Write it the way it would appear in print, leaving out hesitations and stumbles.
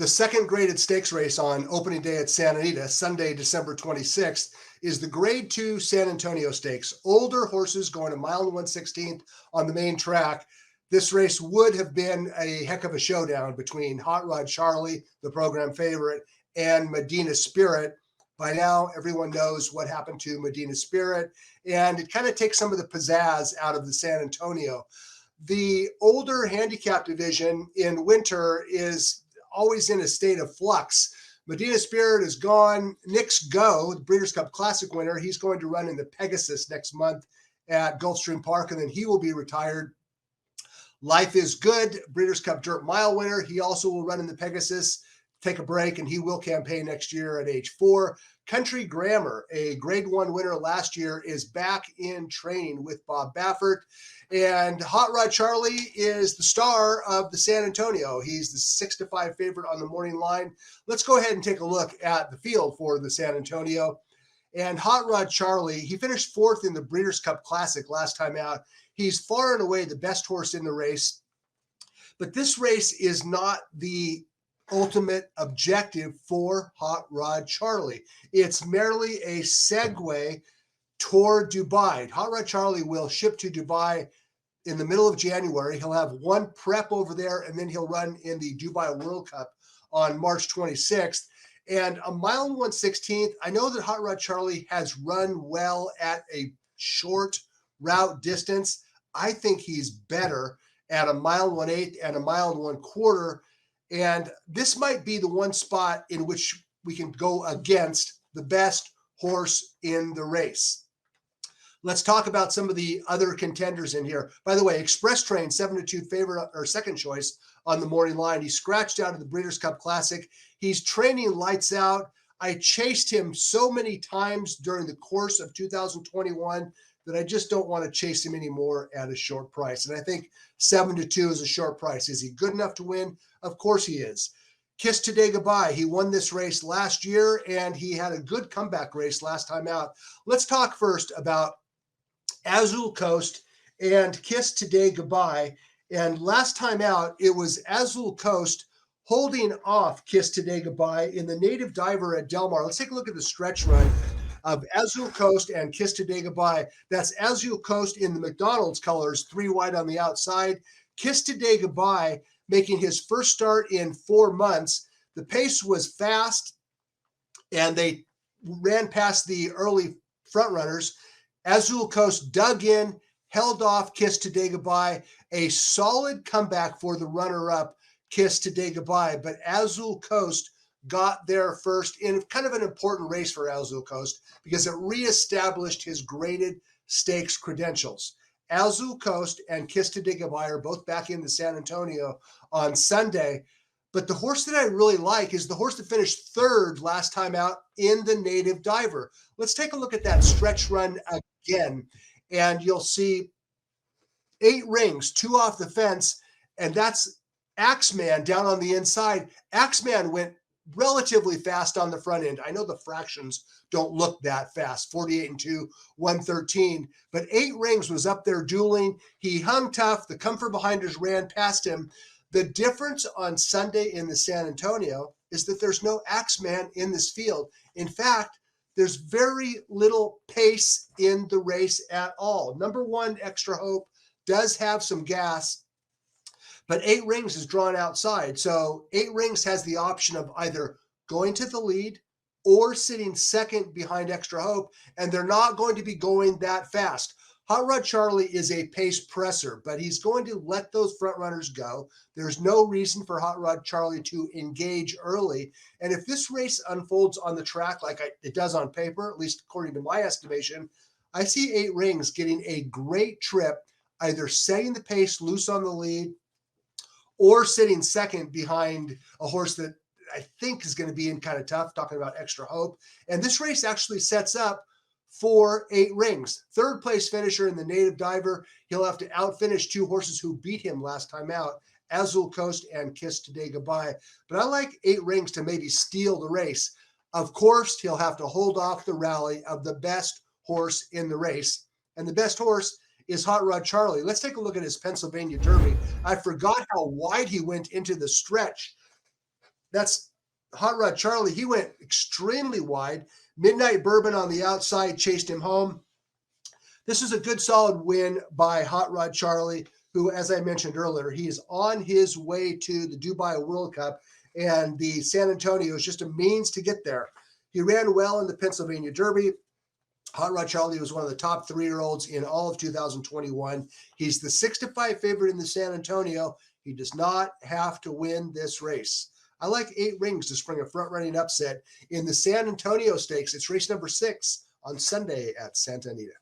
The second graded stakes race on opening day at Santa Anita, Sunday, December 26th, is the Grade 2 San Antonio Stakes. Older horses going a mile and 1/16 on the main track. This race would have been a heck of a showdown between Hot Rod Charlie, the program favorite, and Medina Spirit. By now, everyone knows what happened to Medina Spirit, and it kind of takes some of the pizzazz out of the San Antonio. The older handicap division in winter is always in a state of flux. Medina Spirit is gone. Nick's Go, the Breeders' Cup Classic winner, he's going to run in the Pegasus next month at Gulfstream Park, and then he will be retired. Life is Good, Breeders' Cup Dirt Mile winner. He also will run in the Pegasus, take a break, and he will campaign next year at age 4. Country Grammar, a Grade 1 winner last year, is back in training with Bob Baffert. And Hot Rod Charlie is the star of the San Antonio. He's the 6-5 favorite on the morning line. Let's go ahead and take a look at the field for the San Antonio. And Hot Rod Charlie, he finished 4th in the Breeders' Cup Classic last time out. He's far and away the best horse in the race. But this race is not the ultimate objective for Hot Rod Charlie. It's merely a segue toward Dubai. Hot Rod Charlie will ship to Dubai in the middle of January. He'll have one prep over there, and then he'll run in the Dubai World Cup on March 26th. And a mile and 1/16, I know that Hot Rod Charlie has run well at a short route distance. I think he's better at a mile and 1/8 and a mile and 1/4. And this might be the one spot in which we can go against the best horse in the race. Let's talk about some of the other contenders in here. By the way, Express Train, 7-2 favorite or second choice on the morning line. He scratched out of the Breeders' Cup Classic. He's training lights out. I chased him so many times during the course of 2021 that I just don't want to chase him anymore at a short price. And I think 7-2 is a short price. Is he good enough to win? Of course he is. Kiss Today Goodbye. He won this race last year, and he had a good comeback race last time out. Let's talk first about Azul Coast and Kiss Today Goodbye. And last time out, it was Azul Coast holding off Kiss Today Goodbye in the Native Diver at Del Mar. Let's take a look at the stretch run of Azul Coast and Kiss Today Goodbye. That's Azul Coast in the McDonald's colors, 3 wide on the outside. Kiss Today Goodbye making his first start in 4 months. The pace was fast, and they ran past the early front runners. Azul Coast dug in, held off Kiss Today Goodbye. A solid comeback for the runner-up, Kiss Today Goodbye. But Azul Coast got there first in kind of an important race for Azul Coast because it reestablished his graded stakes credentials. Azul Coast and Kiss Today Goodbye are both back in the San Antonio on Sunday. But the horse that I really like is the horse that finished 3rd last time out in the Native Diver. Let's take a look at that stretch run again, and you'll see 8 rings, 2 off the fence, and that's Axeman down on the inside. Axeman went relatively fast on the front end. I know the fractions don't look that fast, 48-2, 113, but 8 rings was up there dueling. He hung tough. The comfort behinders ran past him. The difference on Sunday in the San Antonio is that there's no Axeman in this field. In fact, there's very little pace in the race at all. Number 1, Extra Hope, does have some gas, but 8 rings is drawn outside. So 8 rings has the option of either going to the lead or sitting second behind Extra Hope, and they're not going to be going that fast. Hot Rod Charlie is a pace presser, but he's going to let those front runners go. There's no reason for Hot Rod Charlie to engage early. And if this race unfolds on the track like it does on paper, at least according to my estimation, I see 8 rings getting a great trip, either setting the pace loose on the lead or sitting second behind a horse that I think is going to be in kind of tough, talking about Extra Hope. And this race actually sets up for 8 rings. 3rd place finisher in the Native Diver. He'll have to outfinish 2 horses who beat him last time out, Azul Coast and Kiss Today Goodbye. But I like 8 rings to maybe steal the race. Of course, he'll have to hold off the rally of the best horse in the race. And the best horse is Hot Rod Charlie. Let's take a look at his Pennsylvania Derby. I forgot how wide he went into the stretch. That's Hot Rod Charlie. He went extremely wide. Midnight Bourbon on the outside chased him home. This is a good solid win by Hot Rod Charlie, who, as I mentioned earlier, he is on his way to the Dubai World Cup, and the San Antonio is just a means to get there. He ran well in the Pennsylvania Derby. Hot Rod Charlie was one of the top 3-year-olds in all of 2021. He's the 6-5 favorite in the San Antonio. He does not have to win this race. I like 8 rings to spring a front-running upset in the San Antonio Stakes. It's race number 6 on Sunday at Santa Anita.